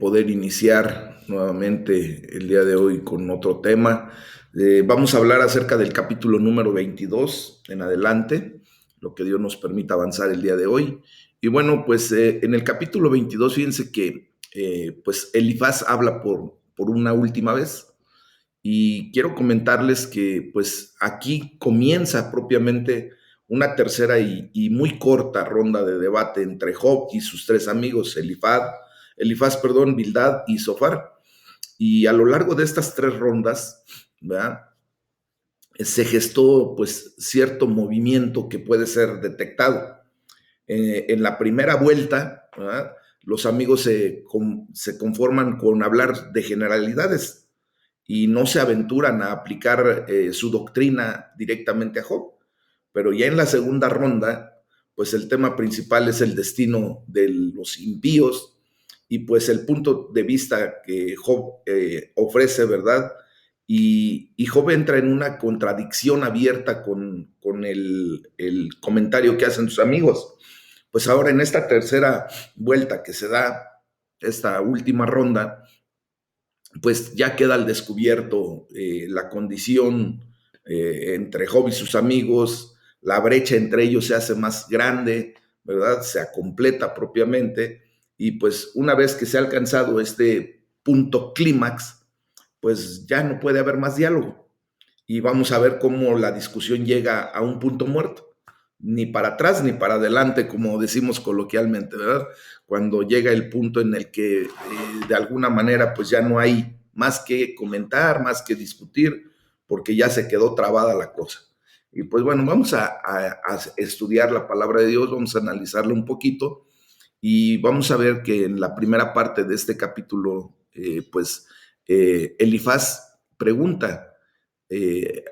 poder iniciar nuevamente el día de hoy con otro tema. Vamos a hablar acerca del capítulo número 22 en adelante, lo que Dios nos permita avanzar el día de hoy. Y bueno, pues en el capítulo 22, fíjense que pues Elifaz habla por una última vez. Y quiero comentarles que pues aquí comienza propiamente una tercera y muy corta ronda de debate entre Job y sus tres amigos, Elifaz, Bildad y Zofar. Y a lo largo de estas tres rondas, ¿verdad?, se gestó pues cierto movimiento que puede ser detectado. En la primera vuelta, ¿verdad?, los amigos se conforman con hablar de generalidades y no se aventuran a aplicar su doctrina directamente a Job. Pero ya en la segunda ronda, pues el tema principal es el destino de los impíos y pues el punto de vista que Job ofrece, ¿verdad? Y Job entra en una contradicción abierta con el comentario que hacen sus amigos. Pues ahora en esta tercera vuelta que se da, esta última ronda, pues ya queda al descubierto la condición entre Job y sus amigos, la brecha entre ellos se hace más grande, ¿verdad? Se acompleta propiamente, y pues una vez que se ha alcanzado este punto clímax, pues ya no puede haber más diálogo. Y vamos a ver cómo la discusión llega a un punto muerto, ni para atrás ni para adelante, como decimos coloquialmente, ¿verdad? Cuando llega el punto en el que de alguna manera pues ya no hay más que comentar, más que discutir, porque ya se quedó trabada la cosa. Y pues bueno, vamos a estudiar la palabra de Dios, vamos a analizarla un poquito y vamos a ver que en la primera parte de este capítulo, Elifaz pregunta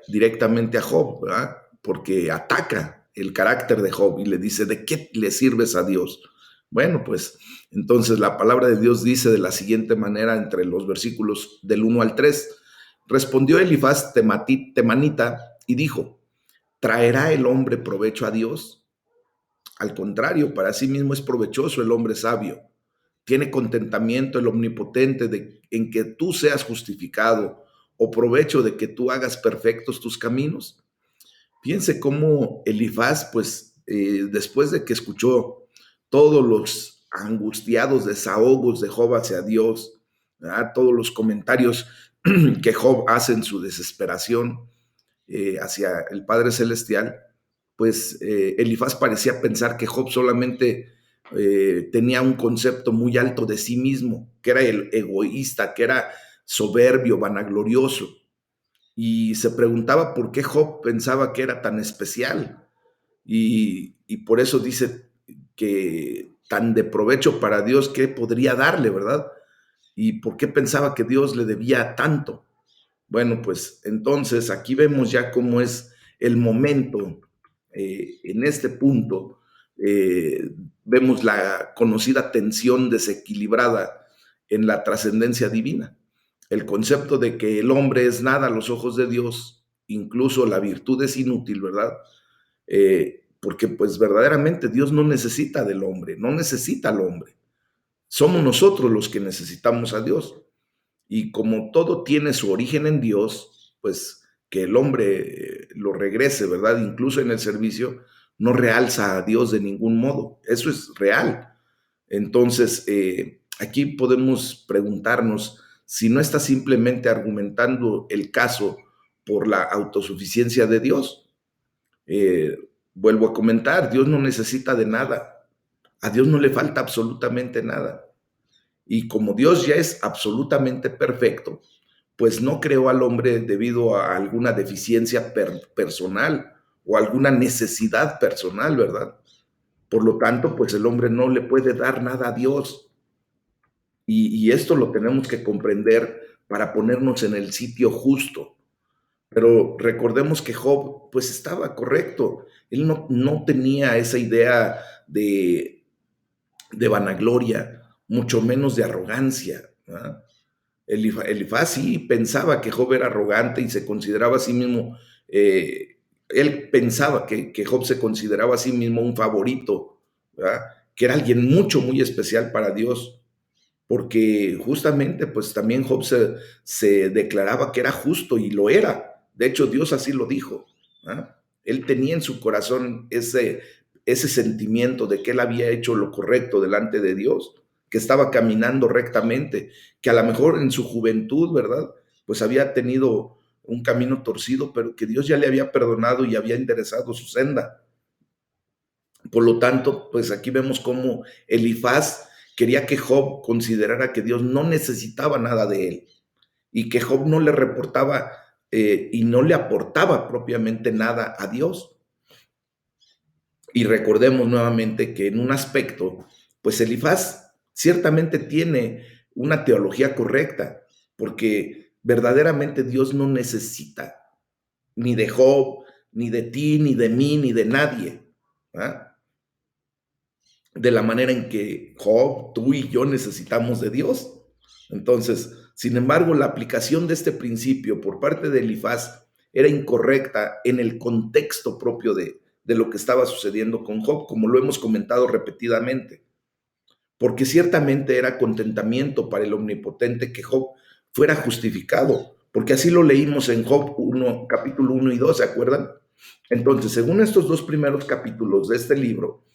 directamente a Job, ¿verdad?, porque ataca el carácter de Job y le dice, ¿de qué le sirves a Dios? Bueno, pues entonces la palabra de Dios dice de la siguiente manera entre los versículos del 1 al 3. Respondió Elifaz temanita y dijo, ¿traerá el hombre provecho a Dios? Al contrario, para sí mismo es provechoso el hombre sabio. ¿Tiene contentamiento el omnipotente en que tú seas justificado o provecho de que tú hagas perfectos tus caminos? Fíjense cómo Elifaz, pues después de que escuchó todos los angustiados desahogos de Job hacia Dios, ¿verdad?, todos los comentarios que Job hace en su desesperación hacia el Padre Celestial, pues Elifaz parecía pensar que Job solamente tenía un concepto muy alto de sí mismo, que era el egoísta, que era soberbio, vanaglorioso, y se preguntaba por qué Job pensaba que era tan especial, y por eso dice que tan de provecho para Dios, ¿qué podría darle, verdad? ¿Y por qué pensaba que Dios le debía tanto? Bueno, pues entonces aquí vemos ya cómo es el momento. En este punto eh, vemos la conocida tensión desequilibrada en la trascendencia divina. El concepto de que el hombre es nada a los ojos de Dios, incluso la virtud es inútil, ¿verdad? Porque pues verdaderamente Dios no necesita del hombre, no necesita al hombre. Somos nosotros los que necesitamos a Dios. Y como todo tiene su origen en Dios, pues que el hombre lo regrese, ¿verdad? Incluso en el servicio, no realza a Dios de ningún modo. Eso es real. Entonces, aquí podemos preguntarnos si no está simplemente argumentando el caso por la autosuficiencia de Dios. Eh, Vuelvo a comentar, Dios no necesita de nada. A Dios no le falta absolutamente nada. Y como Dios ya es absolutamente perfecto, pues no creó al hombre debido a alguna deficiencia personal o alguna necesidad personal, ¿verdad? Por lo tanto, pues el hombre no le puede dar nada a Dios. Y esto lo tenemos que comprender para ponernos en el sitio justo. Pero recordemos que Job, pues estaba correcto. Él no tenía esa idea de vanagloria, mucho menos de arrogancia, ¿verdad? Elifaz sí pensaba que Job era arrogante y se consideraba a sí mismo, él pensaba que Job se consideraba a sí mismo un favorito, ¿verdad?, que era alguien mucho, muy especial para Dios. porque justamente pues también Job se declaraba que era justo y lo era. De hecho, Dios así lo dijo. ¿Ah? Él tenía en su corazón ese sentimiento de que él había hecho lo correcto delante de Dios, que estaba caminando rectamente, que a lo mejor en su juventud, ¿verdad? Pues había tenido un camino torcido, pero que Dios ya le había perdonado y había enderezado su senda. Por lo tanto, pues aquí vemos cómo Elifaz quería que Job considerara que Dios no necesitaba nada de él y que Job no le reportaba y no le aportaba propiamente nada a Dios. Y recordemos nuevamente que en un aspecto, pues Elifaz ciertamente tiene una teología correcta, porque verdaderamente Dios no necesita ni de Job, ni de ti, ni de mí, ni de nadie. ¿Ah? De la manera en que Job, tú y yo necesitamos de Dios. Entonces, sin embargo, la aplicación de este principio por parte de Elifaz era incorrecta en el contexto propio de lo que estaba sucediendo con Job, como lo hemos comentado repetidamente, porque ciertamente era contentamiento para el omnipotente que Job fuera justificado, porque así lo leímos en Job 1, capítulo 1 y 2, ¿se acuerdan? Entonces, según estos dos primeros capítulos de este libro,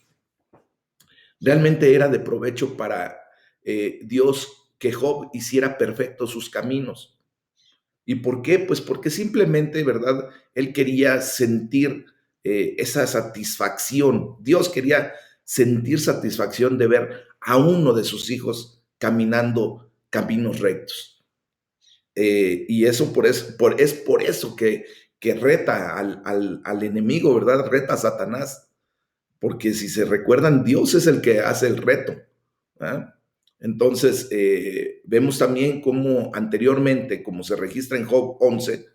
realmente era de provecho para Dios que Job hiciera perfectos sus caminos. ¿Y por qué? Pues porque simplemente, ¿verdad? Él quería sentir esa satisfacción. Dios quería sentir satisfacción de ver a uno de sus hijos caminando caminos rectos. Y eso es por eso que reta al enemigo, ¿verdad? Reta a Satanás, porque si se recuerdan, Dios es el que hace el reto. ¿Ah? Entonces, vemos también cómo anteriormente, como se registra en Job 11,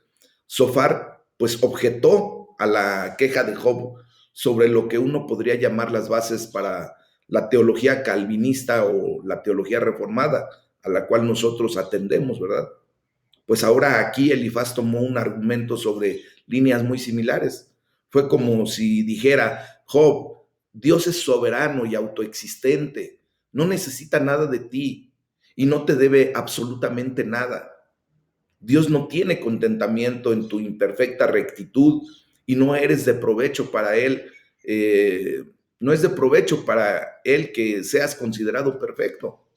Sofar pues objetó a la queja de Job sobre lo que uno podría llamar las bases para la teología calvinista o la teología reformada, a la cual nosotros atendemos, ¿verdad? Pues ahora aquí Elifaz tomó un argumento sobre líneas muy similares. Fue como si dijera, Job, Dios es soberano y autoexistente, no necesita nada de ti y no te debe absolutamente nada. Dios no tiene contentamiento en tu imperfecta rectitud y no eres de provecho para Él. No es de provecho para Él que seas considerado perfecto.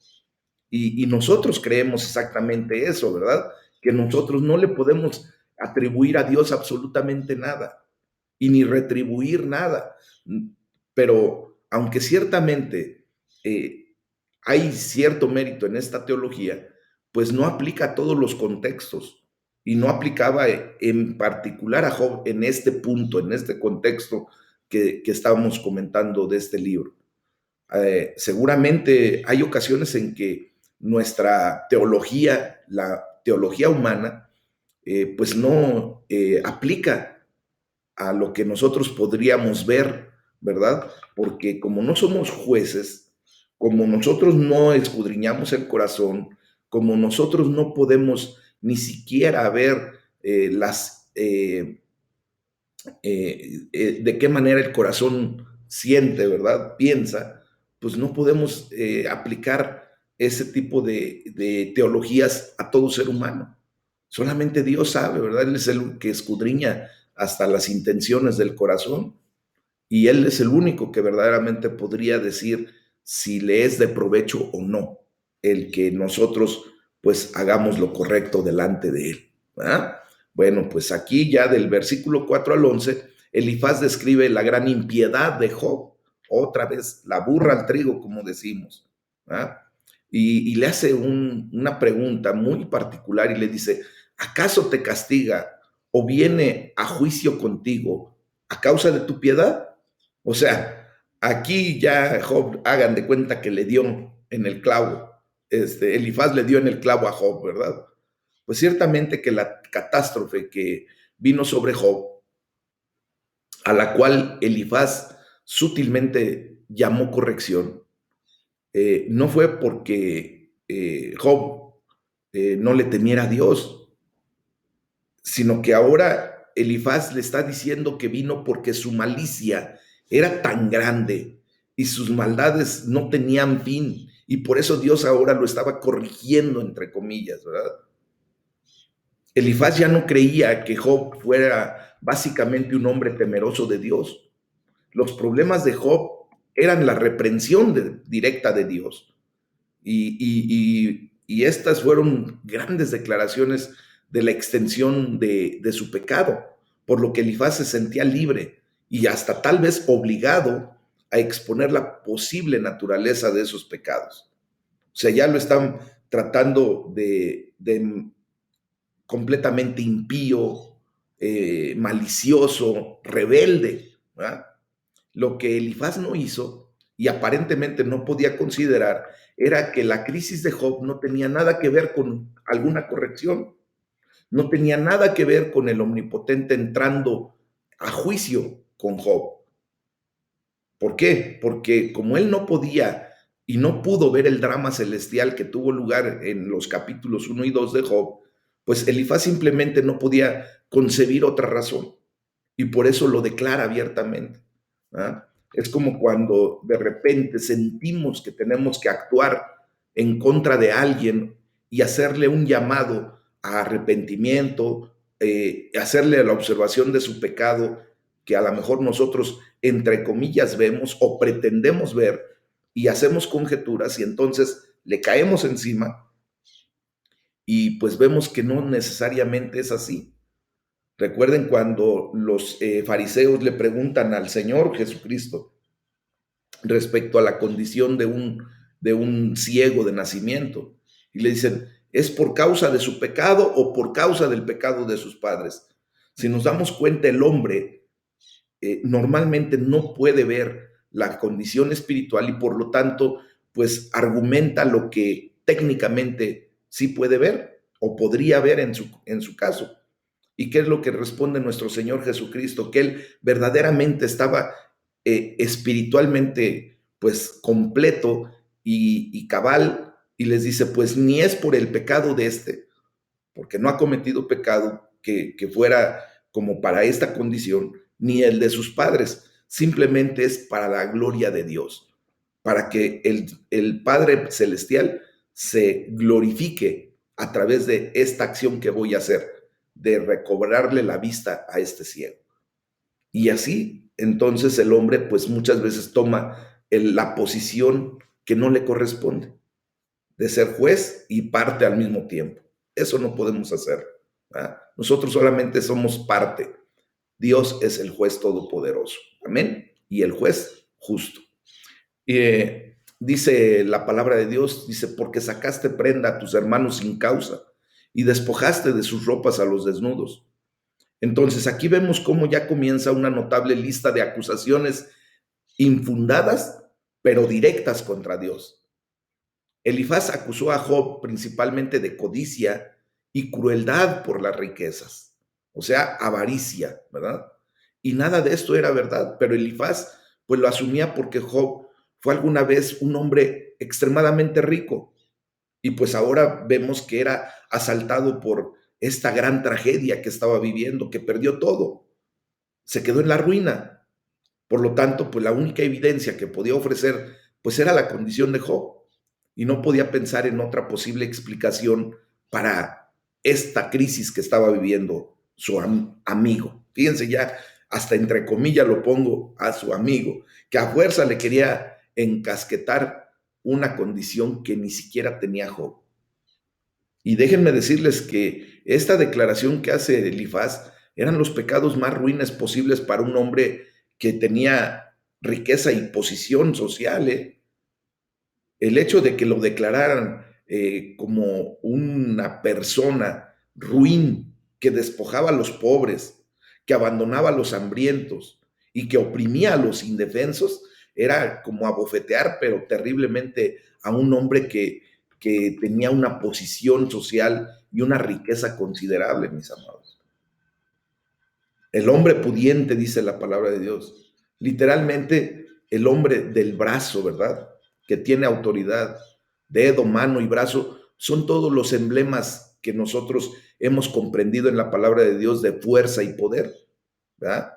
Y nosotros creemos exactamente eso, ¿verdad? Que nosotros no le podemos atribuir a Dios absolutamente nada y ni retribuir nada. Pero aunque ciertamente hay cierto mérito en esta teología, pues no aplica a todos los contextos y no aplicaba en particular a Job en este punto, en este contexto que estábamos comentando de este libro. Seguramente hay ocasiones en que nuestra teología, la teología humana, pues no aplica a lo que nosotros podríamos ver, ¿verdad? Porque como no somos jueces, como nosotros no escudriñamos el corazón, como nosotros no podemos ni siquiera ver de qué manera el corazón siente, ¿verdad? Piensa, pues no podemos aplicar ese tipo de teologías a todo ser humano. Solamente Dios sabe, ¿verdad? Él es el que escudriña hasta las intenciones del corazón y Él es el único que verdaderamente podría decir si le es de provecho o no el que nosotros pues hagamos lo correcto delante de Él. ¿Verdad? Bueno, pues aquí ya del versículo 4 al 11, Elifaz describe la gran impiedad de Job, otra vez la burra al trigo, como decimos. ¿Verdad? Y le hace una pregunta muy particular y le dice, ¿acaso te castiga o viene a juicio contigo a causa de tu piedad? O sea, aquí ya Job, hagan de cuenta que le dio en el clavo. Elifaz le dio en el clavo a Job, ¿verdad? Pues ciertamente que la catástrofe que vino sobre Job, a la cual Elifaz sutilmente llamó corrección, no fue porque Job no le temiera a Dios, sino que ahora Elifaz le está diciendo que vino porque su malicia era tan grande y sus maldades no tenían fin y por eso Dios ahora lo estaba corrigiendo, entre comillas, ¿verdad? Elifaz ya no creía que Job fuera básicamente un hombre temeroso de Dios. Los problemas de Job eran la reprensión directa de Dios. Y estas fueron grandes declaraciones de la extensión de su pecado, por lo que Elifaz se sentía libre y hasta tal vez obligado a exponer la posible naturaleza de esos pecados. O sea, ya lo están tratando de completamente impío, malicioso, rebelde, ¿verdad? Lo que Elifaz no hizo y aparentemente no podía considerar era que la crisis de Job no tenía nada que ver con alguna corrección, no tenía nada que ver con el omnipotente entrando a juicio con Job. ¿Por qué? Porque como él no podía y no pudo ver el drama celestial que tuvo lugar en los capítulos 1 y 2 de Job, pues Elifaz simplemente no podía concebir otra razón y por eso lo declara abiertamente. ¿Ah? Es como cuando de repente sentimos que tenemos que actuar en contra de alguien y hacerle un llamado a arrepentimiento, hacerle la observación de su pecado que a lo mejor nosotros, entre comillas, vemos o pretendemos ver y hacemos conjeturas y entonces le caemos encima y pues vemos que no necesariamente es así. Recuerden cuando los fariseos le preguntan al Señor Jesucristo respecto a la condición de un ciego de nacimiento y le dicen, ¿es por causa de su pecado o por causa del pecado de sus padres? Si nos damos cuenta, el hombre normalmente no puede ver la condición espiritual y por lo tanto, pues argumenta lo que técnicamente sí puede ver o podría ver en su caso. ¿Y qué es lo que responde nuestro Señor Jesucristo? Que Él verdaderamente estaba espiritualmente pues completo y cabal y les dice, pues ni es por el pecado de este, porque no ha cometido pecado que fuera como para esta condición, ni el de sus padres, simplemente es para la gloria de Dios, para que el Padre Celestial se glorifique a través de esta acción que voy a hacer, de recobrarle la vista a este ciego. Y así, entonces el hombre pues muchas veces toma la posición que no le corresponde, de ser juez y parte al mismo tiempo. Eso no podemos hacer. ¿Verdad? Nosotros solamente somos parte. Dios es el juez todopoderoso. Amén. Y el juez justo. Dice la palabra de Dios, dice, porque sacaste prenda a tus hermanos sin causa y despojaste de sus ropas a los desnudos. Entonces aquí vemos cómo ya comienza una notable lista de acusaciones infundadas, pero directas contra Dios. Elifaz acusó a Job principalmente de codicia y crueldad por las riquezas, o sea, avaricia, ¿verdad? Y nada de esto era verdad, pero Elifaz pues lo asumía porque Job fue alguna vez un hombre extremadamente rico y pues ahora vemos que era asaltado por esta gran tragedia que estaba viviendo, que perdió todo, se quedó en la ruina. Por lo tanto, pues la única evidencia que podía ofrecer pues era la condición de Job y no podía pensar en otra posible explicación para esta crisis que estaba viviendo su amigo. Fíjense ya, hasta entre comillas lo pongo a su amigo, que a fuerza le quería encasquetar una condición que ni siquiera tenía Job. Y déjenme decirles que esta declaración que hace Elifaz eran los pecados más ruines posibles para un hombre que tenía riqueza y posición social, ¿eh? El hecho de que lo declararan como una persona ruin, que despojaba a los pobres, que abandonaba a los hambrientos y que oprimía a los indefensos, era como abofetear, pero terriblemente, a un hombre que tenía una posición social y una riqueza considerable, mis amados. El hombre pudiente, dice la palabra de Dios, literalmente el hombre del brazo, ¿verdad? Que tiene autoridad, dedo, mano y brazo, son todos los emblemas que nosotros hemos comprendido en la palabra de Dios de fuerza y poder, ¿verdad?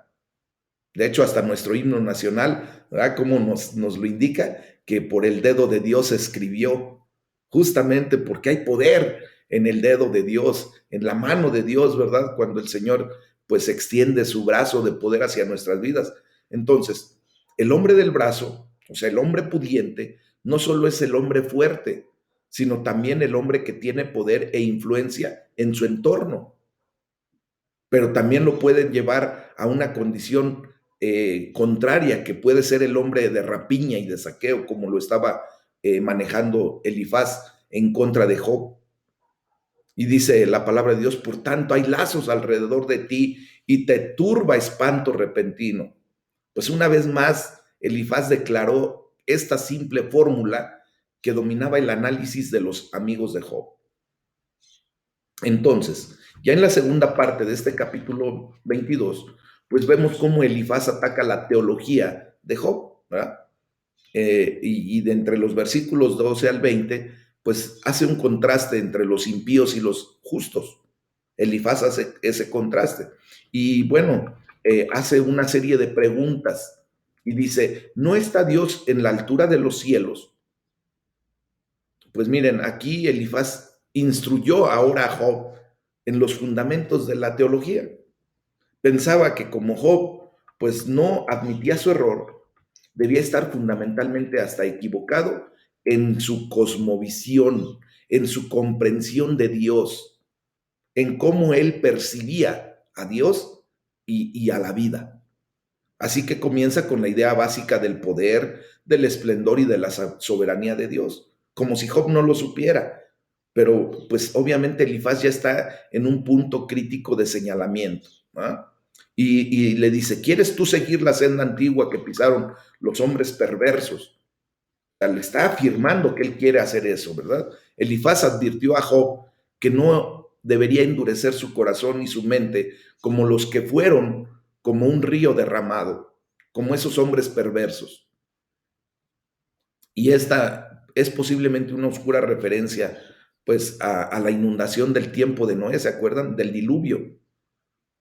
De hecho, hasta nuestro himno nacional, ¿verdad? Como nos lo indica, que por el dedo de Dios escribió, justamente porque hay poder en el dedo de Dios, en la mano de Dios, ¿verdad? Cuando el Señor pues extiende su brazo de poder hacia nuestras vidas. Entonces, el hombre del brazo, o sea, el hombre pudiente, no solo es el hombre fuerte, sino también el hombre que tiene poder e influencia en su entorno, pero también lo pueden llevar a una condición contraria, que puede ser el hombre de rapiña y de saqueo, como lo estaba manejando Elifaz en contra de Job. Y dice la palabra de Dios, por tanto hay lazos alrededor de ti y te turba espanto repentino. Pues una vez más, Elifaz declaró esta simple fórmula que dominaba el análisis de los amigos de Job. Entonces, ya en la segunda parte de este capítulo 22, pues vemos cómo Elifaz ataca la teología de Job, ¿verdad? Y de entre los versículos 12 al 20, pues hace un contraste entre los impíos y los justos. Elifaz hace ese contraste. Y bueno, hace una serie de preguntas y dice, ¿no está Dios en la altura de los cielos? Pues miren, aquí Elifaz instruyó ahora a Job en los fundamentos de la teología. Pensaba que como Job pues no admitía su error, debía estar fundamentalmente hasta equivocado en su cosmovisión, en su comprensión de Dios, en cómo él percibía a Dios y a la vida. Así que comienza con la idea básica del poder, del esplendor y de la soberanía de Dios, como si Job no lo supiera. Pero pues obviamente Elifaz ya está en un punto crítico de señalamiento, ¿no? Y le dice, ¿quieres tú seguir la senda antigua que pisaron los hombres perversos? O sea, le está afirmando que él quiere hacer eso, ¿verdad? Elifaz advirtió a Job que no debería endurecer su corazón y su mente como los que fueron como un río derramado, como esos hombres perversos. Y esta es posiblemente una oscura referencia pues a la inundación del tiempo de Noé, ¿se acuerdan? Del diluvio,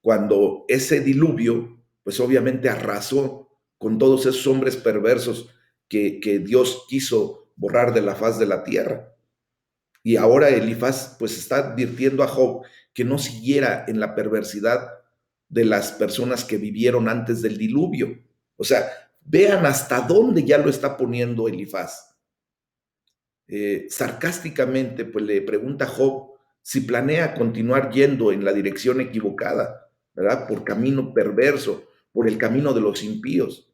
cuando ese diluvio pues obviamente arrasó con todos esos hombres perversos que Dios quiso borrar de la faz de la tierra. Y ahora Elifaz pues está advirtiendo a Job que no siguiera en la perversidad de las personas que vivieron antes del diluvio. O sea, vean hasta dónde ya lo está poniendo Elifaz. Sarcásticamente pues le pregunta a Job si planea continuar yendo en la dirección equivocada, ¿verdad? Por camino perverso, por el camino de los impíos.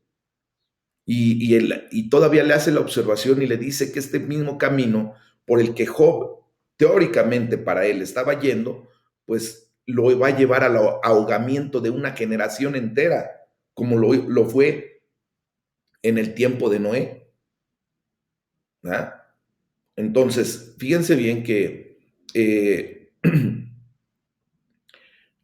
Y todavía le hace la observación y le dice que este mismo camino por el que Job, teóricamente para él, estaba yendo, pues lo va a llevar al ahogamiento de una generación entera, como lo fue en el tiempo de Noé, ¿verdad? Entonces, fíjense bien que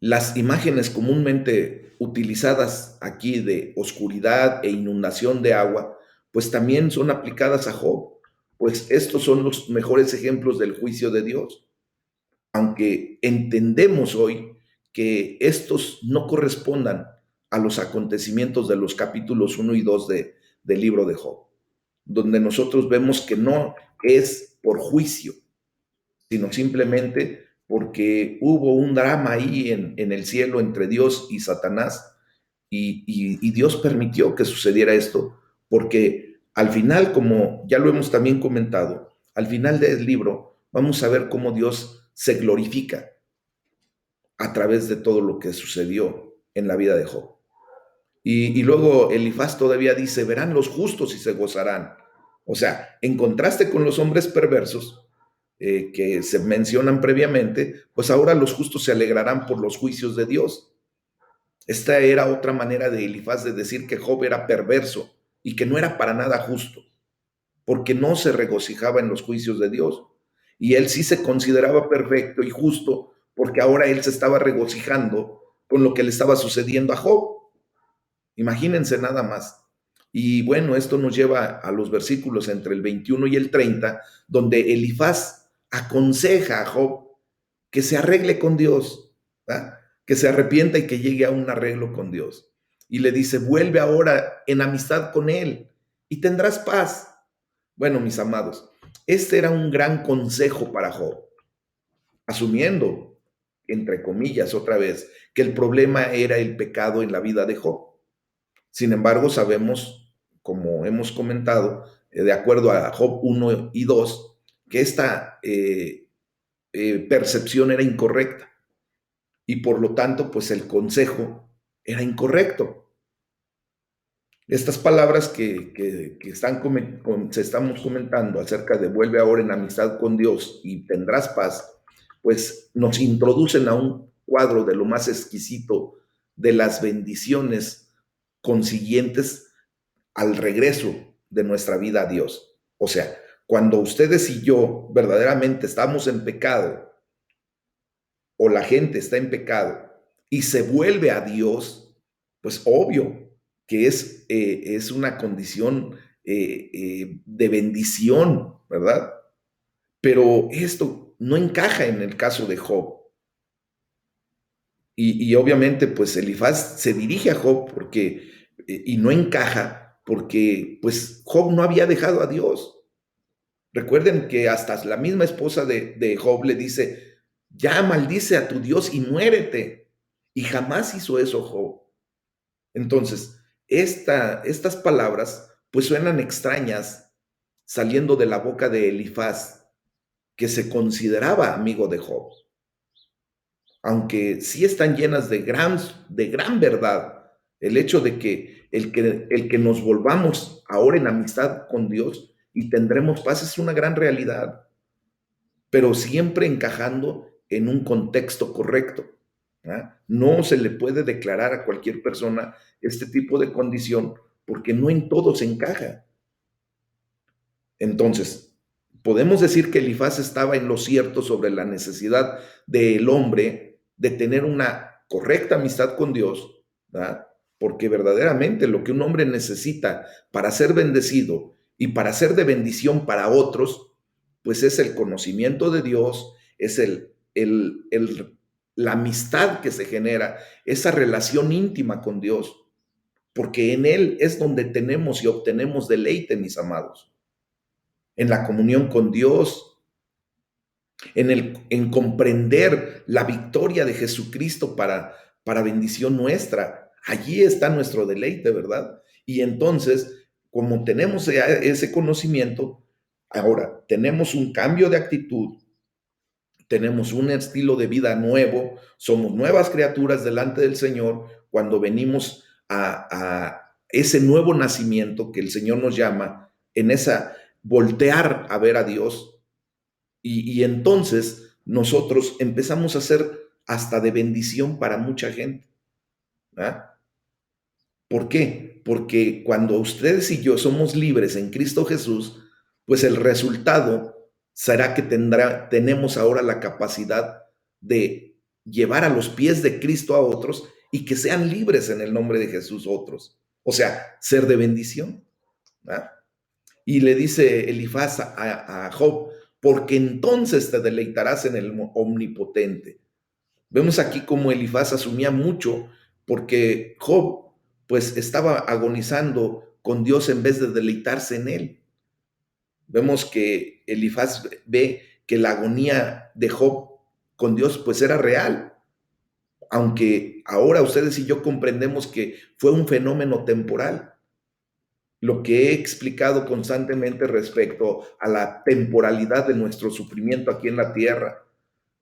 las imágenes comúnmente utilizadas aquí de oscuridad e inundación de agua, pues también son aplicadas a Job, pues estos son los mejores ejemplos del juicio de Dios, aunque entendemos hoy que estos no correspondan a los acontecimientos de los capítulos 1 y 2 del libro de Job, donde nosotros vemos que no es por juicio, sino simplemente porque hubo un drama ahí en el cielo entre Dios y Satanás, y Dios permitió que sucediera esto, porque al final, como ya lo hemos también comentado, al final del libro vamos a ver cómo Dios se glorifica a través de todo lo que sucedió en la vida de Job. Y luego Elifaz todavía dice, verán los justos y se gozarán. O sea, en contraste con los hombres perversos, que se mencionan previamente, pues ahora los justos se alegrarán por los juicios de Dios. Esta era otra manera de Elifaz de decir que Job era perverso y que no era para nada justo, porque no se regocijaba en los juicios de Dios. Y él sí se consideraba perfecto y justo, porque ahora él se estaba regocijando con lo que le estaba sucediendo a Job. Imagínense nada más. Y bueno, esto nos lleva a los versículos entre el 21 y el 30, donde Elifaz aconseja a Job que se arregle con Dios, ¿verdad? Que se arrepienta y que llegue a un arreglo con Dios. Y le dice, vuelve ahora en amistad con Él y tendrás paz. Bueno, mis amados, este era un gran consejo para Job, asumiendo, entre comillas, otra vez, que el problema era el pecado en la vida de Job. Sin embargo, sabemos, como hemos comentado, de acuerdo a Job 1 y 2, que esta percepción era incorrecta y por lo tanto, pues el consejo era incorrecto. Estas palabras que estamos comentando acerca de vuelve ahora en amistad con Dios y tendrás paz, pues nos introducen a un cuadro de lo más exquisito de las bendiciones consiguientes al regreso de nuestra vida a Dios. O sea, cuando ustedes y yo verdaderamente estamos en pecado o la gente está en pecado y se vuelve a Dios, pues obvio que es una condición de bendición, ¿verdad? Pero esto no encaja en el caso de Job. Y obviamente, pues Elifaz se dirige a Job y no encaja porque, pues, Job no había dejado a Dios. Recuerden que hasta la misma esposa de Job le dice, ya maldice a tu Dios y muérete. Y jamás hizo eso Job. Entonces, estas palabras pues suenan extrañas saliendo de la boca de Elifaz, que se consideraba amigo de Job, aunque sí están llenas de gran verdad. El hecho de que el que nos volvamos ahora en amistad con Dios y tendremos paz es una gran realidad, pero siempre encajando en un contexto correcto. ¿Ah? No se le puede declarar a cualquier persona este tipo de condición porque no en todo se encaja. Entonces, podemos decir que Elifaz estaba en lo cierto sobre la necesidad del hombre de tener una correcta amistad con Dios, ¿verdad? Porque verdaderamente lo que un hombre necesita para ser bendecido y para ser de bendición para otros, pues es el conocimiento de Dios, es la amistad que se genera, esa relación íntima con Dios, porque en Él es donde tenemos y obtenemos deleite, mis amados, en la comunión con Dios, en comprender la victoria de Jesucristo para bendición nuestra. Allí está nuestro deleite, ¿verdad? Y entonces, como tenemos ese conocimiento, ahora tenemos un cambio de actitud, tenemos un estilo de vida nuevo, somos nuevas criaturas delante del Señor cuando venimos a ese nuevo nacimiento que el Señor nos llama, en esa voltear a ver a Dios y entonces nosotros empezamos a ser hasta de bendición para mucha gente. ¿Ah? ¿Por qué? Porque cuando ustedes y yo somos libres en Cristo Jesús, pues el resultado será que tenemos ahora la capacidad de llevar a los pies de Cristo a otros y que sean libres en el nombre de Jesús otros. O sea, ser de bendición. ¿Ah? Y le dice Elifaz a Job, porque entonces te deleitarás en el omnipotente. Vemos aquí cómo Elifaz asumía mucho porque Job pues estaba agonizando con Dios en vez de deleitarse en él. Vemos que Elifaz ve que la agonía de Job con Dios pues era real, aunque ahora ustedes y yo comprendemos que fue un fenómeno temporal. Lo que he explicado constantemente respecto a la temporalidad de nuestro sufrimiento aquí en la tierra,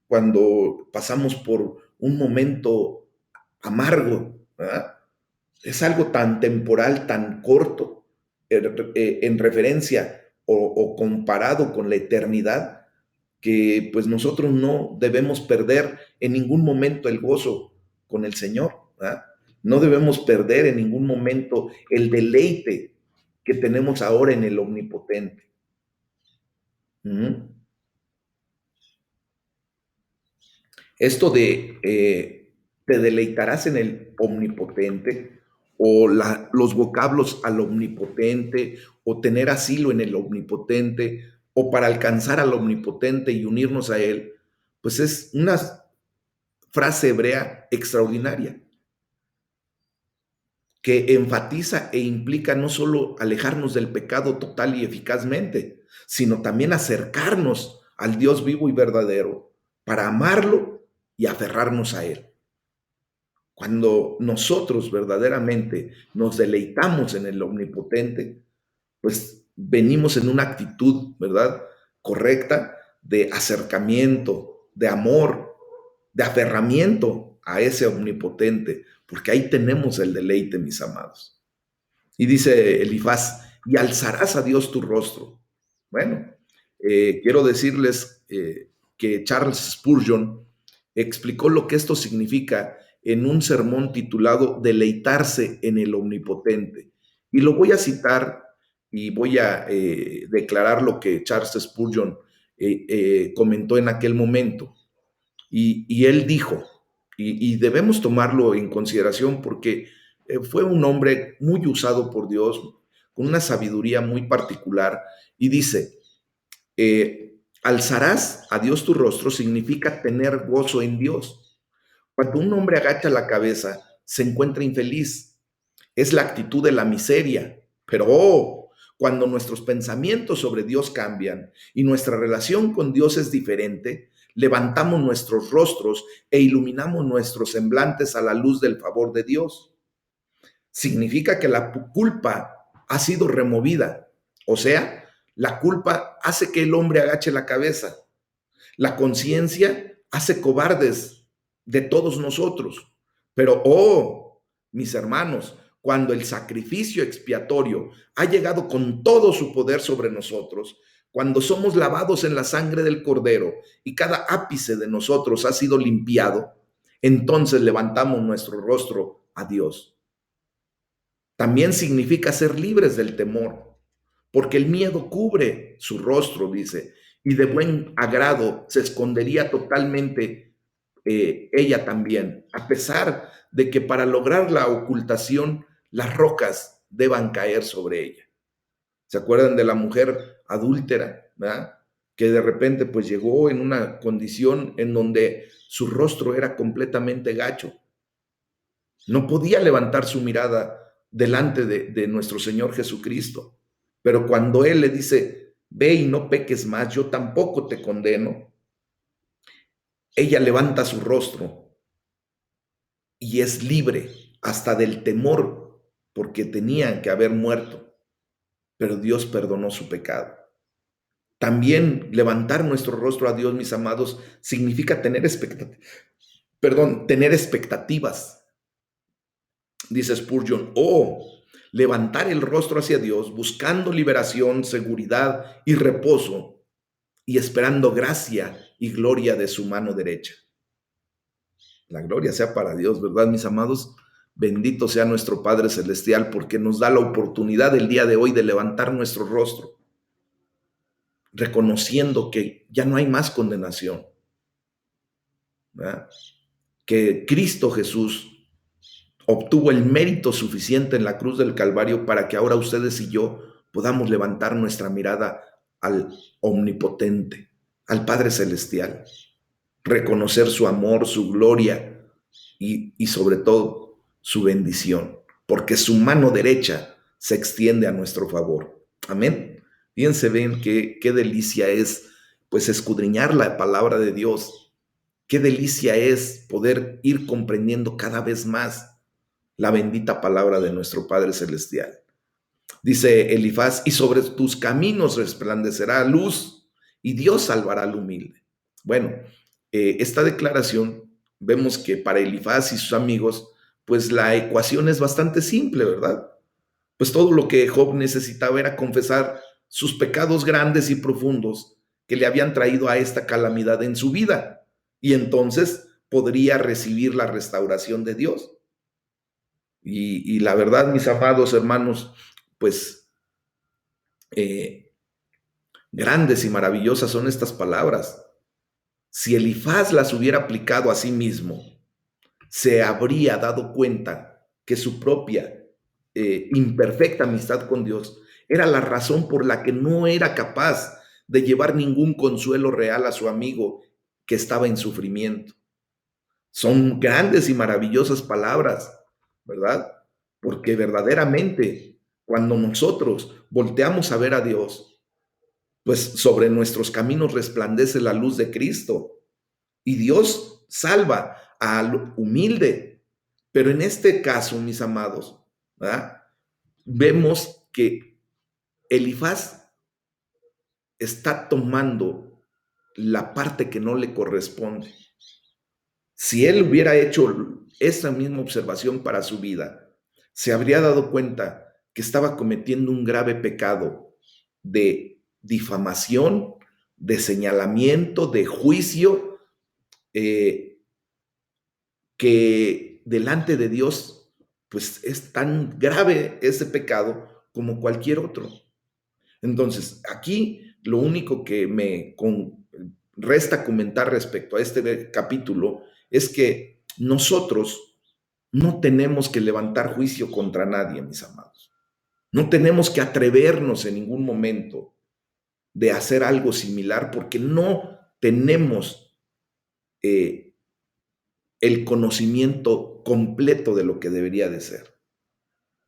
cuando pasamos por un momento amargo, ¿verdad? Es algo tan temporal, tan corto, en referencia o comparado con la eternidad, que pues nosotros no debemos perder en ningún momento el gozo con el Señor, ¿verdad? No debemos perder en ningún momento el deleite que tenemos ahora en el omnipotente. ¿Mm? Esto de te deleitarás en el omnipotente o los vocablos al omnipotente o tener asilo en el omnipotente o para alcanzar al omnipotente y unirnos a él, pues es una frase hebrea extraordinaria. que enfatiza e implica no solo alejarnos del pecado total y eficazmente, sino también acercarnos al Dios vivo y verdadero para amarlo y aferrarnos a Él. Cuando nosotros verdaderamente nos deleitamos en el Omnipotente, pues venimos en una actitud, ¿verdad? Correcta de acercamiento, de amor, de aferramiento a ese Omnipotente, porque ahí tenemos el deleite, mis amados. Y dice Elifaz, y alzarás a Dios tu rostro. Bueno, quiero decirles que Charles Spurgeon explicó lo que esto significa en un sermón titulado Deleitarse en el Omnipotente. Y lo voy a citar y voy a declarar lo que Charles Spurgeon comentó en aquel momento. Y él dijo, y debemos tomarlo en consideración porque fue un hombre muy usado por Dios, con una sabiduría muy particular, y dice, alzarás a Dios tu rostro significa tener gozo en Dios. Cuando un hombre agacha la cabeza, se encuentra infeliz. Es la actitud de la miseria. Pero cuando nuestros pensamientos sobre Dios cambian y nuestra relación con Dios es diferente, levantamos nuestros rostros e iluminamos nuestros semblantes a la luz del favor de Dios. Significa que la culpa ha sido removida. O sea, la culpa hace que el hombre agache la cabeza. La conciencia hace cobardes de todos nosotros. Pero, mis hermanos, cuando el sacrificio expiatorio ha llegado con todo su poder sobre nosotros, cuando somos lavados en la sangre del Cordero y cada ápice de nosotros ha sido limpiado, entonces levantamos nuestro rostro a Dios. También significa ser libres del temor, porque el miedo cubre su rostro, dice, y de buen agrado se escondería totalmente ella también, a pesar de que para lograr la ocultación las rocas deban caer sobre ella. ¿Se acuerdan de la mujer adúltera, ¿verdad? Que de repente pues llegó en una condición en donde su rostro era completamente gacho? No podía levantar su mirada delante de nuestro Señor Jesucristo. Pero cuando Él le dice, ve y no peques más, yo tampoco te condeno, ella levanta su rostro y es libre hasta del temor, porque tenían que haber muerto, pero Dios perdonó su pecado. También levantar nuestro rostro a Dios, mis amados, significa tener expectativas. Dice Spurgeon, levantar el rostro hacia Dios, buscando liberación, seguridad y reposo, y esperando gracia y gloria de su mano derecha. La gloria sea para Dios, ¿verdad, mis amados? Bendito sea nuestro Padre Celestial, porque nos da la oportunidad el día de hoy de levantar nuestro rostro, reconociendo que ya no hay más condenación, ¿verdad? Que Cristo Jesús obtuvo el mérito suficiente en la cruz del Calvario para que ahora ustedes y yo podamos levantar nuestra mirada al Omnipotente, al Padre Celestial, reconocer su amor, su gloria y sobre todo su bendición, porque su mano derecha se extiende a nuestro favor. Amén. Fíjense, ven qué delicia es pues escudriñar la palabra de Dios. Qué delicia es poder ir comprendiendo cada vez más la bendita palabra de nuestro Padre Celestial. Dice Elifaz, y sobre tus caminos resplandecerá luz, y Dios salvará al humilde. Bueno, esta declaración, vemos que para Elifaz y sus amigos, pues la ecuación es bastante simple, ¿verdad? Pues todo lo que Job necesitaba era confesar sus pecados grandes y profundos que le habían traído a esta calamidad en su vida, y entonces podría recibir la restauración de Dios. Y la verdad, mis amados hermanos, pues grandes y maravillosas son estas palabras. Si Elifaz las hubiera aplicado a sí mismo, se habría dado cuenta que su propia imperfecta amistad con Dios era la razón por la que no era capaz de llevar ningún consuelo real a su amigo que estaba en sufrimiento. Son grandes y maravillosas palabras, ¿verdad? porque verdaderamente cuando nosotros volteamos a ver a Dios, pues sobre nuestros caminos resplandece la luz de Cristo y Dios salva al humilde. Pero en este caso, mis amados, ¿verdad? Vemos que Elifaz está tomando la parte que no le corresponde. Si él hubiera hecho esa misma observación para su vida, se habría dado cuenta que estaba cometiendo un grave pecado de difamación, de señalamiento, de juicio, que delante de Dios, pues es tan grave ese pecado como cualquier otro. Entonces, aquí lo único que resta comentar respecto a este capítulo es que nosotros no tenemos que levantar juicio contra nadie, mis amados. No tenemos que atrevernos en ningún momento de hacer algo similar porque no tenemos eh, el conocimiento completo de lo que debería de ser.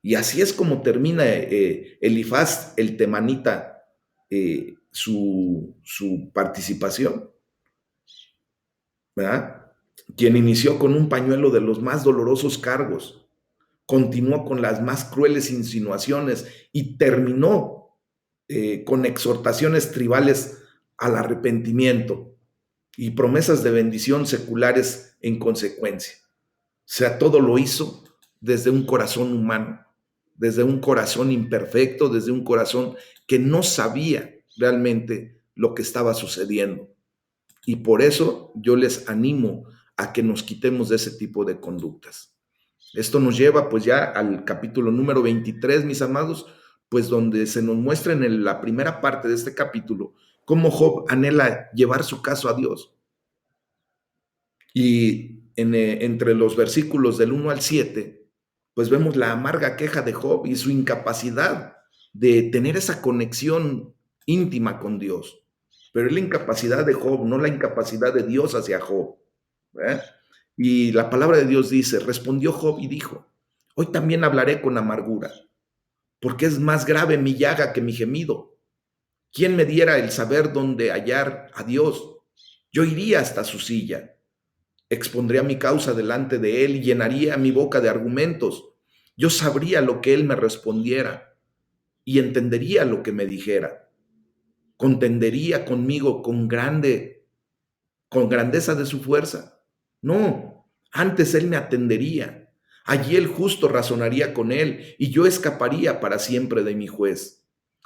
Y así es como termina Elifaz, el temanita, su participación, ¿verdad? Quien inició con un pañuelo de los más dolorosos cargos, continuó con las más crueles insinuaciones y terminó con exhortaciones tribales al arrepentimiento y promesas de bendición seculares en consecuencia. O sea, todo lo hizo desde un corazón humano, desde un corazón imperfecto, desde un corazón que no sabía realmente lo que estaba sucediendo. Y por eso yo les animo a que nos quitemos de ese tipo de conductas. Esto nos lleva pues ya al capítulo número 23, mis amados, pues donde se nos muestra en la primera parte de este capítulo cómo Job anhela llevar su caso a Dios. Y entre los versículos del 1 al 7, pues vemos la amarga queja de Job y su incapacidad de tener esa conexión íntima con Dios. Pero es la incapacidad de Job, no la incapacidad de Dios hacia Job. ¿Eh? Y la palabra de Dios dice, respondió Job y dijo, hoy también hablaré con amargura, porque es más grave mi llaga que mi gemido. ¿Quién me diera el saber dónde hallar a Dios? Yo iría hasta su silla. Expondría mi causa delante de él y llenaría mi boca de argumentos. Yo sabría lo que él me respondiera y entendería lo que me dijera. Contendería conmigo con grandeza de su fuerza. No, antes él me atendería. Allí el justo razonaría con él y yo escaparía para siempre de mi juez.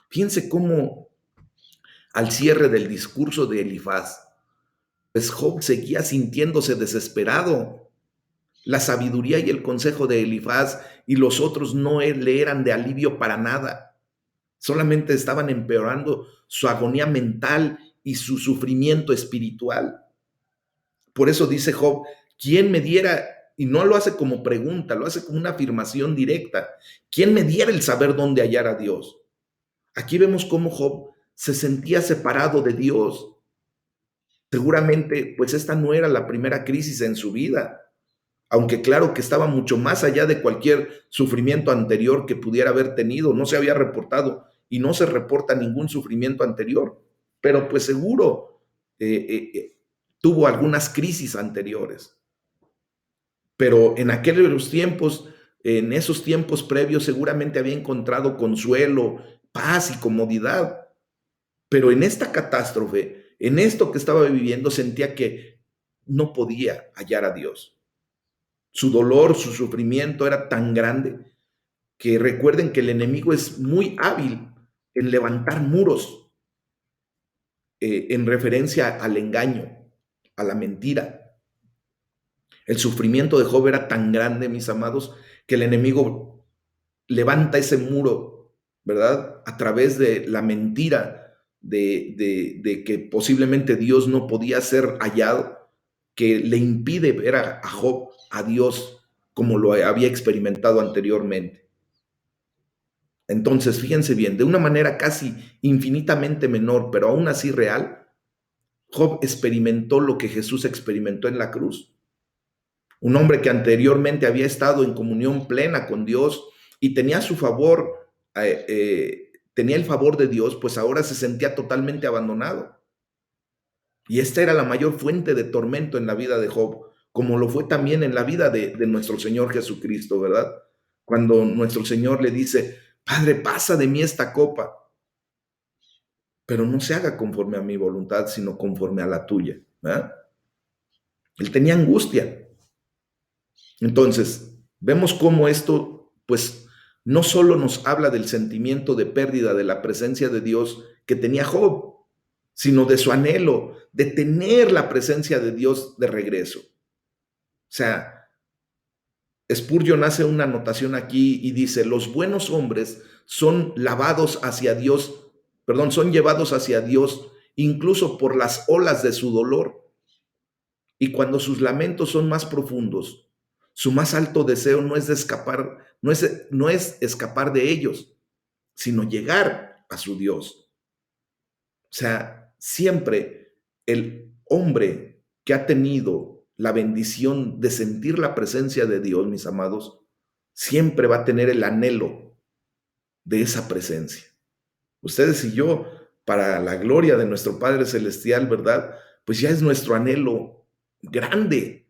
Fíjense cómo al cierre del discurso de Elifaz, pues Job seguía sintiéndose desesperado. La sabiduría y el consejo de Elifaz y los otros no le eran de alivio para nada. Solamente estaban empeorando su agonía mental y su sufrimiento espiritual. Por eso dice Job, ¿quién me diera? Y no lo hace como pregunta, lo hace como una afirmación directa. ¿Quién me diera el saber dónde hallar a Dios? Aquí vemos cómo Job se sentía separado de Dios. Seguramente, pues esta no era la primera crisis en su vida, aunque claro que estaba mucho más allá de cualquier sufrimiento anterior que pudiera haber tenido, no se había reportado y no se reporta ningún sufrimiento anterior, pero pues seguro tuvo algunas crisis anteriores, pero en aquellos tiempos, en esos tiempos previos seguramente había encontrado consuelo, paz y comodidad, pero en esta catástrofe, en esto que estaba viviendo, sentía que no podía hallar a Dios. Su dolor, su sufrimiento era tan grande que recuerden que el enemigo es muy hábil en levantar muros en referencia al engaño, a la mentira. El sufrimiento de Job era tan grande, mis amados, que el enemigo levanta ese muro, ¿verdad? A través de la mentira de que posiblemente Dios no podía ser hallado, que le impide ver a Job, a Dios, como lo había experimentado anteriormente. Entonces, fíjense bien, de una manera casi infinitamente menor, pero aún así real, Job experimentó lo que Jesús experimentó en la cruz. Un hombre que anteriormente había estado en comunión plena con Dios, y tenía su favor, tenía el favor de Dios, pues ahora se sentía totalmente abandonado. Y esta era la mayor fuente de tormento en la vida de Job, como lo fue también en la vida de nuestro Señor Jesucristo, ¿verdad? Cuando nuestro Señor le dice, Padre, pasa de mí esta copa, pero no se haga conforme a mi voluntad, sino conforme a la tuya, ¿verdad? Él tenía angustia. Entonces, vemos cómo esto, pues, no solo nos habla del sentimiento de pérdida de la presencia de Dios que tenía Job, sino de su anhelo de tener la presencia de Dios de regreso. O sea, Spurgeon hace una anotación aquí y dice, los buenos hombres son lavados hacia Dios, perdón, son llevados hacia Dios incluso por las olas de su dolor. Y cuando sus lamentos son más profundos, su más alto deseo no es de escapar, no es escapar de ellos, sino llegar a su Dios. O sea, siempre el hombre que ha tenido la bendición de sentir la presencia de Dios, mis amados, siempre va a tener el anhelo de esa presencia. Ustedes y yo, para la gloria de nuestro Padre Celestial, ¿verdad? Pues ya es nuestro anhelo grande.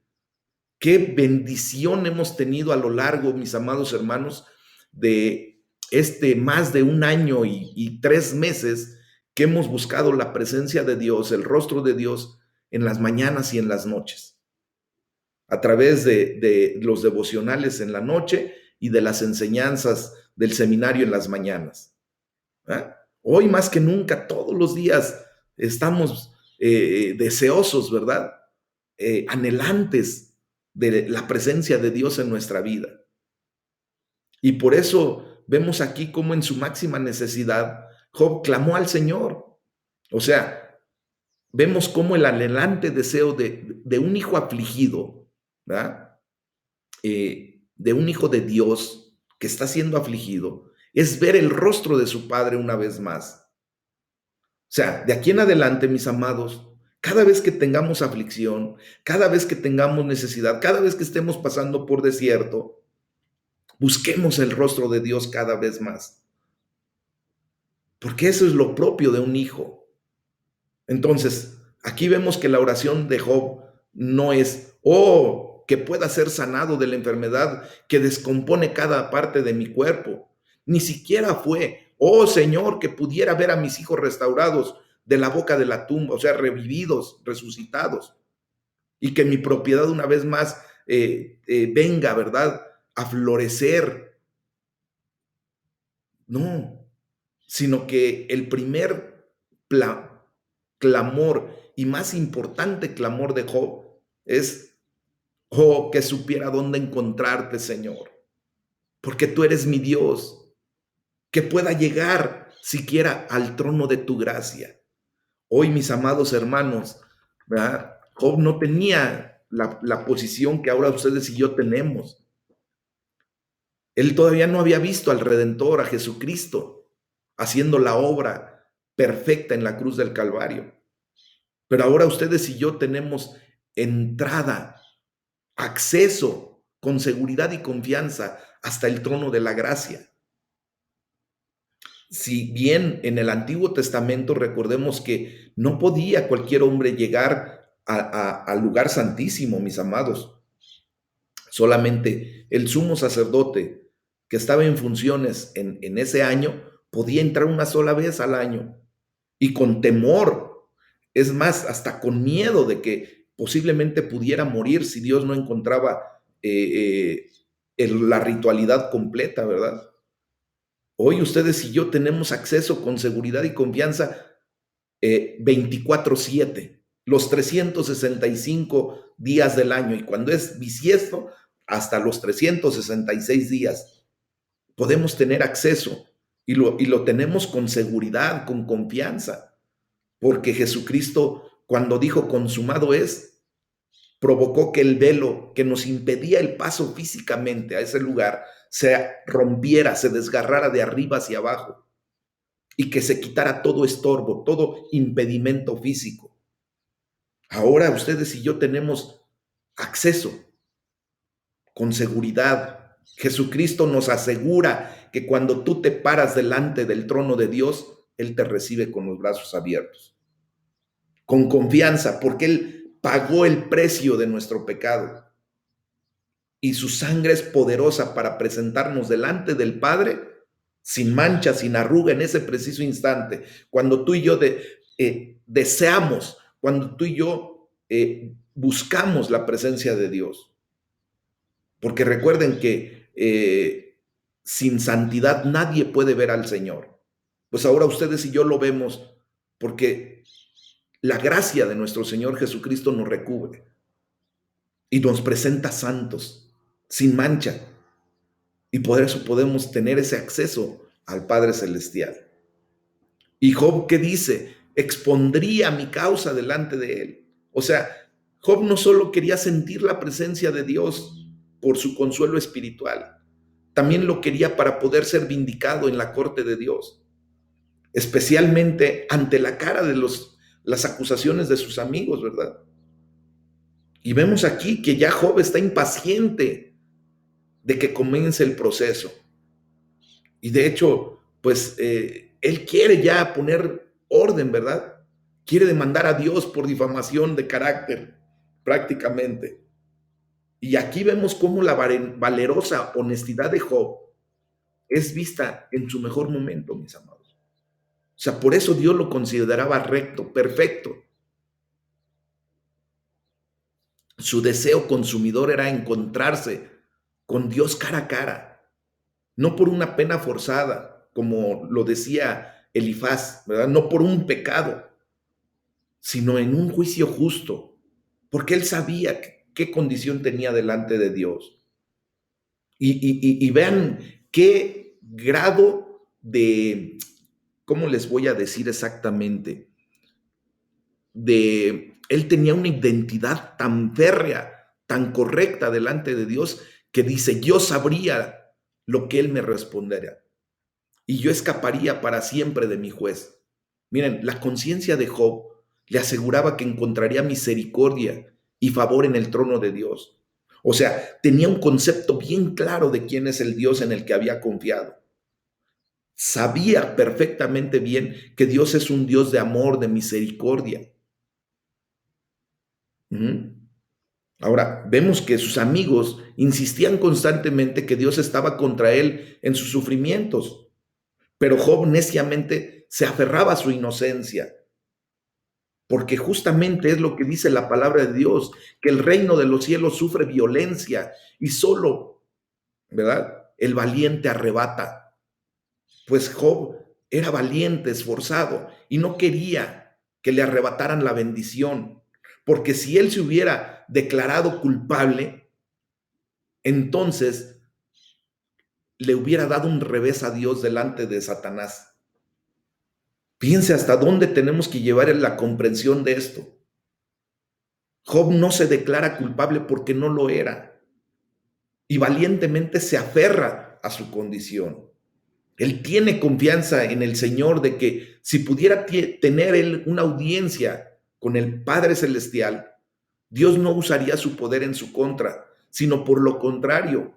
Qué bendición hemos tenido a lo largo, mis amados hermanos, de más de un año y 3 meses que hemos buscado la presencia de Dios, el rostro de Dios en las mañanas y en las noches, a través de los devocionales en la noche y de las enseñanzas del seminario en las mañanas. ¿Ah? Hoy más que nunca, todos los días estamos deseosos, ¿verdad? Anhelantes de la presencia de Dios en nuestra vida. Y por eso vemos aquí cómo en su máxima necesidad Job clamó al Señor. O sea, vemos cómo el anhelante deseo de un hijo afligido, ¿verdad? De un hijo de Dios que está siendo afligido, es ver el rostro de su Padre una vez más. O sea, de aquí en adelante, mis amados, cada vez que tengamos aflicción, cada vez que tengamos necesidad, cada vez que estemos pasando por desierto, busquemos el rostro de Dios cada vez más, porque eso es lo propio de un hijo. Entonces, aquí vemos que la oración de Job no es, oh, que pueda ser sanado de la enfermedad que descompone cada parte de mi cuerpo. Ni siquiera fue, oh Señor, que pudiera ver a mis hijos restaurados de la boca de la tumba, o sea, revividos, resucitados, y que mi propiedad una vez más venga, ¿verdad?, a florecer. No, sino que el primer clamor y más importante clamor de Job es, oh, que supiera dónde encontrarte, Señor, porque tú eres mi Dios, que pueda llegar siquiera al trono de tu gracia. Hoy, mis amados hermanos, ¿verdad? Job no tenía la posición que ahora ustedes y yo tenemos. Él todavía no había visto al Redentor, a Jesucristo, haciendo la obra perfecta en la cruz del Calvario. Pero ahora ustedes y yo tenemos entrada, acceso con seguridad y confianza hasta el trono de la gracia. Si bien en el Antiguo Testamento recordemos que no podía cualquier hombre llegar al lugar santísimo, mis amados, solamente el sumo sacerdote que estaba en funciones en ese año podía entrar una sola vez al año y con temor, es más, hasta con miedo de que posiblemente pudiera morir si Dios no encontraba la ritualidad completa, ¿verdad? Hoy ustedes y yo tenemos acceso con seguridad y confianza 24/7, los 365 días del año, y cuando es bisiesto, hasta los 366 días. Podemos tener acceso y lo tenemos con seguridad, con confianza, porque Jesucristo, cuando dijo consumado es, provocó que el velo que nos impedía el paso físicamente a ese lugar se rompiera, se desgarrara de arriba hacia abajo y que se quitara todo estorbo, todo impedimento físico. Ahora ustedes y yo tenemos acceso con seguridad Jesucristo nos asegura que cuando tú te paras delante del trono de Dios, Él te recibe con los brazos abiertos, con confianza, porque Él pagó el precio de nuestro pecado y su sangre es poderosa para presentarnos delante del Padre sin mancha, sin arruga en ese preciso instante. Cuando tú y yo deseamos, cuando tú y yo buscamos la presencia de Dios. Porque recuerden que sin santidad nadie puede ver al Señor. Pues ahora ustedes y yo lo vemos porque la gracia de nuestro Señor Jesucristo nos recubre y nos presenta santos, sin mancha. Y por eso podemos tener ese acceso al Padre Celestial. ¿Y Job qué dice? Expondría mi causa delante de él. O sea, Job no solo quería sentir la presencia de Dios por su consuelo espiritual, también lo quería para poder ser vindicado en la corte de Dios, especialmente ante la cara de las acusaciones de sus amigos, ¿verdad? Y vemos aquí que ya Job está impaciente de que comience el proceso. Y de hecho, pues él quiere ya poner orden, ¿verdad? Quiere demandar a Dios por difamación de carácter, prácticamente. Y aquí vemos cómo la valerosa honestidad de Job es vista en su mejor momento, mis amados. O sea, por eso Dios lo consideraba recto, perfecto. Su deseo consumidor era encontrarse con Dios cara a cara, no por una pena forzada, como lo decía Elifaz, ¿verdad? No por un pecado, sino en un juicio justo, porque él sabía qué condición tenía delante de Dios. Y vean qué grado de, ¿cómo les voy a decir exactamente? Él tenía una identidad tan férrea, tan correcta delante de Dios, que dice, yo sabría lo que él me respondería y yo escaparía para siempre de mi juez. Miren, la conciencia de Job le aseguraba que encontraría misericordia y favor en el trono de Dios. O sea, tenía un concepto bien claro de quién es el Dios en el que había confiado. Sabía perfectamente bien que Dios es un Dios de amor, de misericordia. Ahora, vemos que sus amigos insistían constantemente que Dios estaba contra él en sus sufrimientos, pero Job neciamente se aferraba a su inocencia, porque justamente es lo que dice la palabra de Dios, que el reino de los cielos sufre violencia y solo, ¿verdad? El valiente arrebata. Pues Job era valiente, esforzado y no quería que le arrebataran la bendición, porque si él se hubiera declarado culpable, entonces le hubiera dado un revés a Dios delante de Satanás. Fíjense hasta dónde tenemos que llevar en la comprensión de esto. Job no se declara culpable porque no lo era y valientemente se aferra a su condición. Él tiene confianza en el Señor de que si pudiera tener él una audiencia con el Padre Celestial, Dios no usaría su poder en su contra, sino por lo contrario,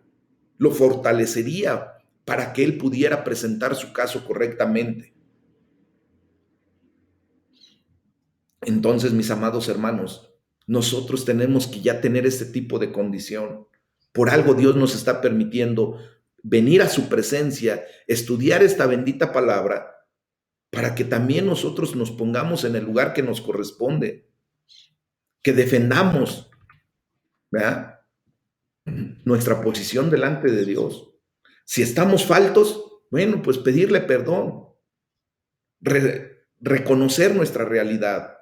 lo fortalecería para que él pudiera presentar su caso correctamente. Entonces, mis amados hermanos, nosotros tenemos que ya tener este tipo de condición. Por algo Dios nos está permitiendo venir a su presencia, estudiar esta bendita palabra, para que también nosotros nos pongamos en el lugar que nos corresponde, que defendamos, ¿verdad?, nuestra posición delante de Dios. Si estamos faltos, bueno, pues pedirle perdón, reconocer nuestra realidad.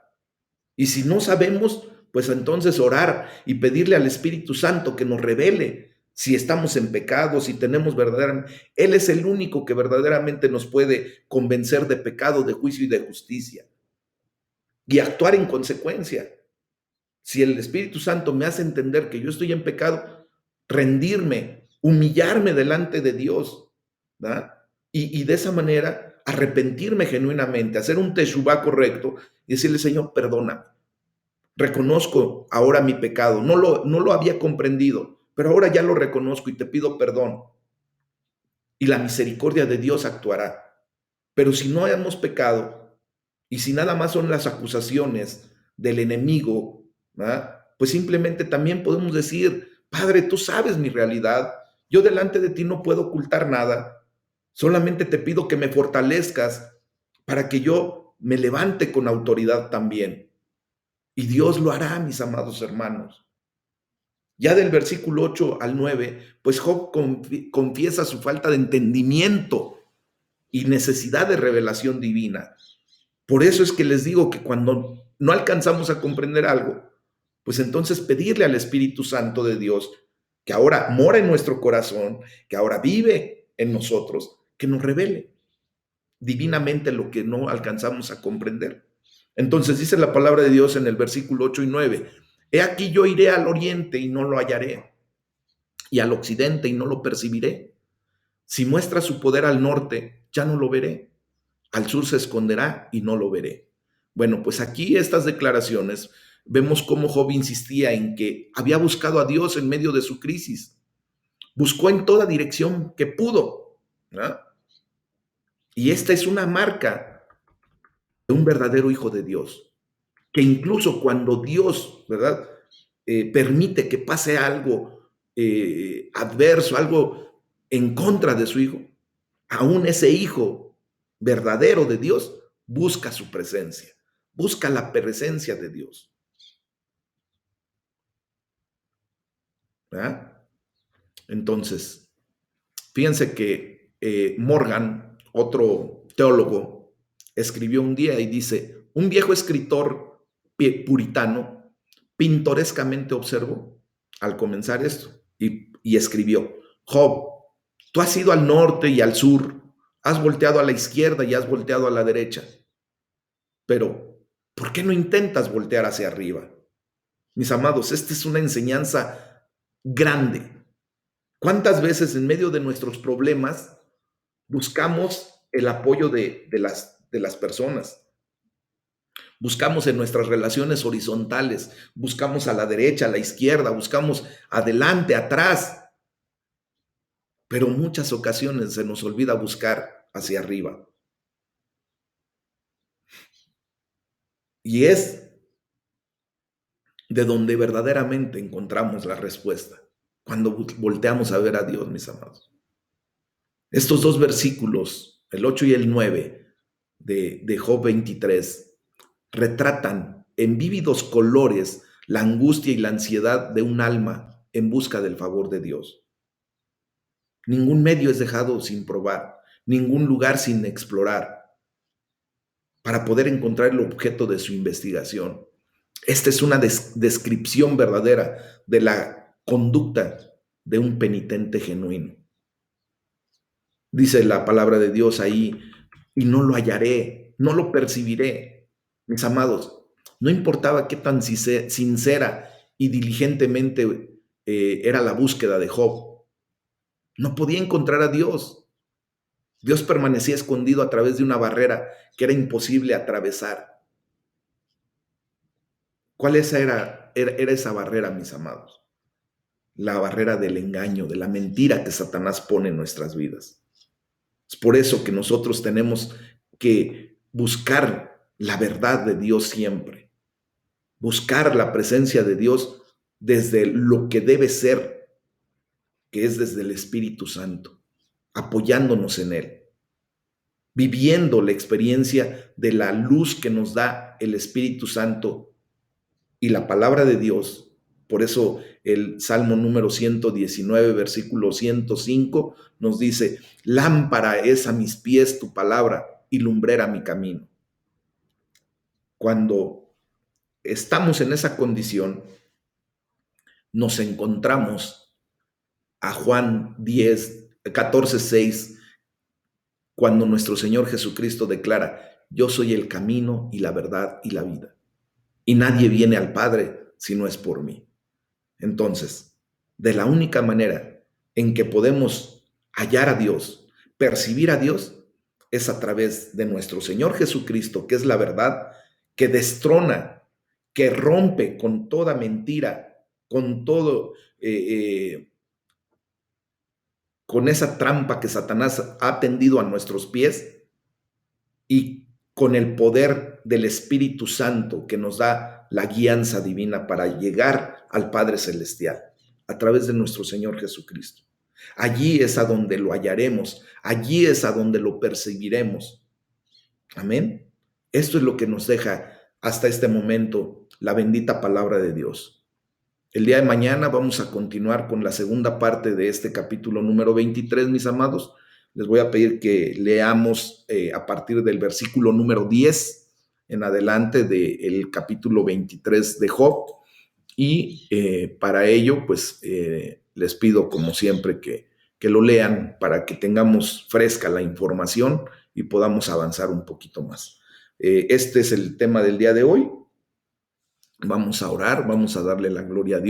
Y si no sabemos, pues entonces orar y pedirle al Espíritu Santo que nos revele si estamos en pecado, si tenemos verdaderamente. Él es el único que verdaderamente nos puede convencer de pecado, de juicio y de justicia. Y actuar en consecuencia. Si el Espíritu Santo me hace entender que yo estoy en pecado, rendirme, humillarme delante de Dios, ¿verdad? Y de esa manera arrepentirme genuinamente, hacer un teshuvá correcto y decirle, Señor, perdóname. Reconozco ahora mi pecado, no lo había comprendido, pero ahora ya lo reconozco y te pido perdón. Y la misericordia de Dios actuará. Pero si no hemos pecado y si nada más son las acusaciones del enemigo, ¿verdad? Pues simplemente también podemos decir, Padre, tú sabes mi realidad, yo delante de ti no puedo ocultar nada, solamente te pido que me fortalezcas para que yo me levante con autoridad también. Y Dios lo hará, mis amados hermanos. Ya del versículo 8 al 9, pues Job confiesa su falta de entendimiento y necesidad de revelación divina. Por eso es que les digo que cuando no alcanzamos a comprender algo, pues entonces pedirle al Espíritu Santo de Dios, que ahora mora en nuestro corazón, que ahora vive en nosotros, que nos revele divinamente lo que no alcanzamos a comprender. Entonces dice la palabra de Dios en el versículo 8 y 9, he aquí yo iré al oriente y no lo hallaré, y al occidente y no lo percibiré. Si muestra su poder al norte, ya no lo veré. Al sur se esconderá y no lo veré. Bueno, pues aquí estas declaraciones vemos cómo Job insistía en que había buscado a Dios en medio de su crisis. Buscó en toda dirección que pudo, ¿no? Y esta es una marca de un verdadero hijo de Dios, que incluso cuando Dios, ¿verdad? Permite que pase algo adverso, algo en contra de su hijo, aún ese hijo verdadero de Dios busca su presencia, busca la presencia de Dios. ¿Verdad? Entonces, fíjense que Morgan, otro teólogo, escribió un día y dice, un viejo escritor puritano pintorescamente observó al comenzar esto y escribió, Job, tú has ido al norte y al sur, has volteado a la izquierda y has volteado a la derecha, pero ¿por qué no intentas voltear hacia arriba? Mis amados, esta es una enseñanza grande. ¿Cuántas veces en medio de nuestros problemas buscamos el apoyo de las personas? Buscamos en nuestras relaciones horizontales, buscamos a la derecha, a la izquierda, buscamos adelante, atrás, pero en muchas ocasiones se nos olvida buscar hacia arriba. Y es de donde verdaderamente encontramos la respuesta, cuando volteamos a ver a Dios, mis amados. Estos dos versículos, el 8 y el 9 de Job 23, retratan en vívidos colores la angustia y la ansiedad de un alma en busca del favor de Dios. Ningún medio es dejado sin probar, ningún lugar sin explorar para poder encontrar el objeto de su investigación. Esta es una descripción verdadera de la conducta de un penitente genuino. Dice la palabra de Dios ahí, y no lo hallaré, no lo percibiré. Mis amados, no importaba qué tan sincera y diligentemente era la búsqueda de Job, no podía encontrar a Dios. Dios permanecía escondido a través de una barrera que era imposible atravesar. ¿Cuál era esa barrera, mis amados? La barrera del engaño, de la mentira que Satanás pone en nuestras vidas. Es por eso que nosotros tenemos que buscar la verdad de Dios siempre, buscar la presencia de Dios desde lo que debe ser, que es desde el Espíritu Santo, apoyándonos en Él, viviendo la experiencia de la luz que nos da el Espíritu Santo y la palabra de Dios. Por eso el Salmo número 119, versículo 105, nos dice, lámpara es a mis pies tu palabra y lumbrera mi camino. Cuando estamos en esa condición, nos encontramos a Juan 14:6, cuando nuestro Señor Jesucristo declara, yo soy el camino y la verdad y la vida, y nadie viene al Padre si no es por mí. Entonces, de la única manera en que podemos hallar a Dios, percibir a Dios, es a través de nuestro Señor Jesucristo, que es la verdad, que destrona, que rompe con toda mentira con todo, con esa trampa que Satanás ha tendido a nuestros pies y con el poder del Espíritu Santo que nos da la guianza divina para llegar al Padre Celestial a través de nuestro Señor Jesucristo. Allí es a donde lo hallaremos, allí es a donde lo percibiremos. Amén. Esto es lo que nos deja hasta este momento la bendita palabra de Dios. El día de mañana vamos a continuar con la segunda parte de este capítulo número 23, mis amados. Les voy a pedir que leamos a partir del versículo número 10 en adelante del capítulo 23 de Job. Y para ello, pues les pido como siempre que lo lean para que tengamos fresca la información y podamos avanzar un poquito más. Este es el tema del día de hoy. Vamos a orar, vamos a darle la gloria a Dios.